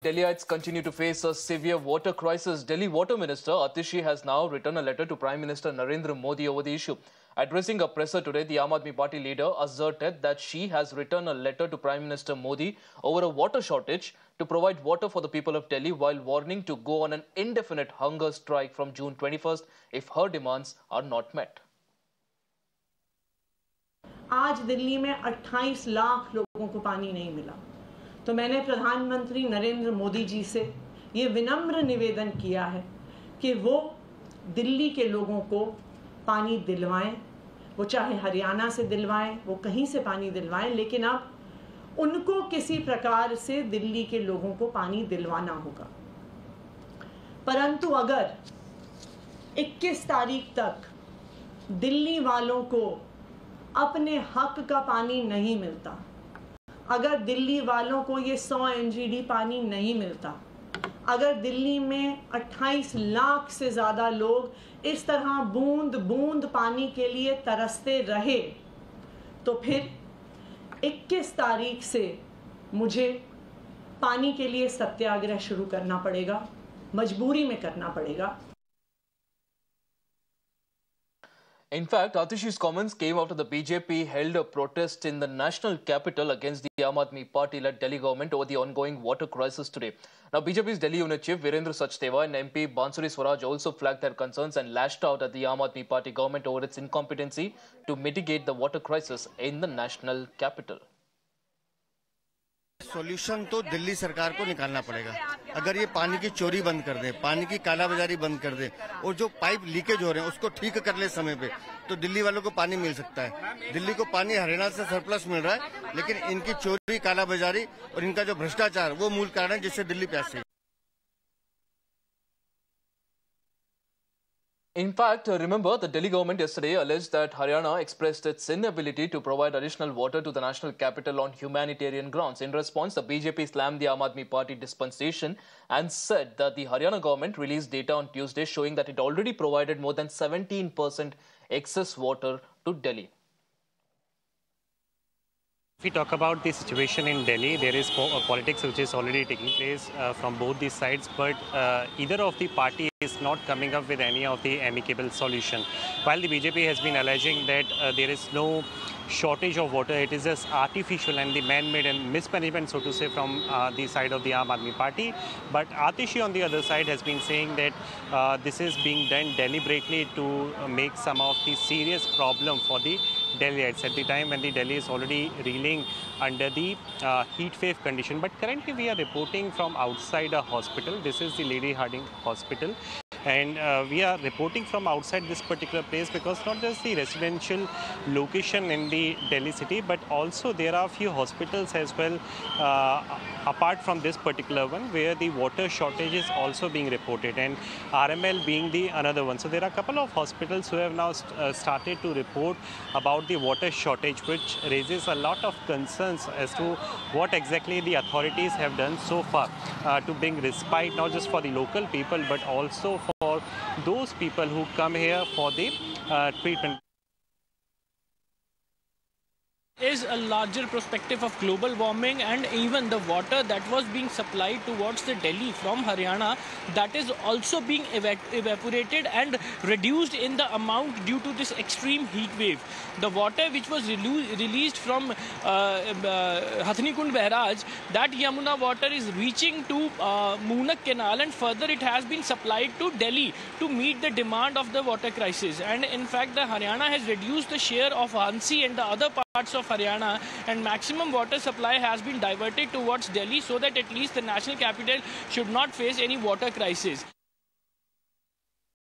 Delhiites continue to face a severe water crisis. Delhi Water Minister Atishi has now written a letter to Prime Minister Narendra Modi over the issue. Addressing a presser today, the Aam Aadmi Party leader asserted that she has written a letter to Prime Minister Modi over a water shortage to provide water for the people of Delhi, while warning to go on an indefinite hunger strike from June 21st if her demands are not met. आज दिल्ली में 28 लाख लोगों को पानी नहीं मिला, तो मैंने प्रधानमंत्री नरेंद्र मोदी जी से ये विनम्र निवेदन किया है कि वो दिल्ली के लोगों को पानी दिलवाएं। वो चाहे हरियाणा से दिलवाएं, वो कहीं से पानी दिलवाएं, लेकिन अब उनको किसी प्रकार से दिल्ली के लोगों को पानी दिलवाना होगा। परंतु अगर 21 तारीख तक दिल्ली वालों को अपने हक का पानी नहीं मिलता, अगर दिल्ली वालों को ये 100 MGD पानी नहीं मिलता, अगर दिल्ली में 28 लाख से ज़्यादा लोग इस तरह बूंद बूंद पानी के लिए तरसते रहे, तो फिर 21 तारीख से मुझे पानी के लिए सत्याग्रह शुरू करना पड़ेगा, मजबूरी में करना पड़ेगा। In fact, Atishi's comments came after the BJP held a protest in the national capital against the Aam Aadmi Party-led Delhi government over the ongoing water crisis today. Now, BJP's Delhi unit chief Virendra Sachdeva and MP Bansuri Swaraj also flagged their concerns and lashed out at the Aam Aadmi Party government over its incompetency to mitigate the water crisis in the national capital. Solution तो दिल्ली सरकार को निकालना पड़ेगा। अगर ये पानी की चोरी बंद कर दे, पानी की कालाबाजारी बंद कर दे और जो पाइप लीकेज हो रहे हैं उसको ठीक कर ले समय पे, तो दिल्ली वालों को पानी मिल सकता है। दिल्ली को पानी हरियाणा से सरप्लस मिल रहा है, लेकिन इनकी चोरी, कालाबाजारी और इनका जो भ्रष्टाचार वो मूल कारण है जिससे दिल्ली प्यासी है। In fact, remember, the Delhi government yesterday alleged that Haryana expressed its inability to provide additional water to the national capital on humanitarian grounds. In response, the BJP slammed the Aam Aadmi Party dispensation and said that the Haryana government released data on Tuesday showing that it already provided more than 17% excess water to Delhi. If we talk about the situation in Delhi, there is politics which is already taking place from both these sides, but either of the party is not coming up with any of the amicable solution. While the BJP has been alleging that there is no shortage of water, it is just artificial and the man-made and mismanagement, so to say, from the side of the Aam Aadmi Party. But Atishi on the other side has been saying that this is being done deliberately to make some of the serious problem for the Delhiites at the time when the Delhi is already reeling under the heat wave condition. But currently we are reporting from outside a hospital. This is the Lady Hardinge Hospital. And we are reporting from outside this particular place because not just the residential location in the Delhi city, but also there are a few hospitals as well apart from this particular one where the water shortage is also being reported, and RML being the another one. So there are a couple of hospitals who have now started to report about the water shortage, which raises a lot of concerns as to what exactly the authorities have done so far to bring respite not just for the local people but also for those people who come here for the treatment. Is a larger perspective of global warming, and even the water that was being supplied towards the Delhi from Haryana, that is also being evaporated and reduced in the amount due to this extreme heat wave. The water which was released from Hathni Kund Bairaj, that Yamuna water is reaching to Moonak Canal, and further it has been supplied to Delhi to meet the demand of the water crisis. And in fact, the Haryana has reduced the share of Hansi and the other parts of Haryana, and maximum water supply has been diverted towards Delhi so that at least the national capital should not face any water crisis.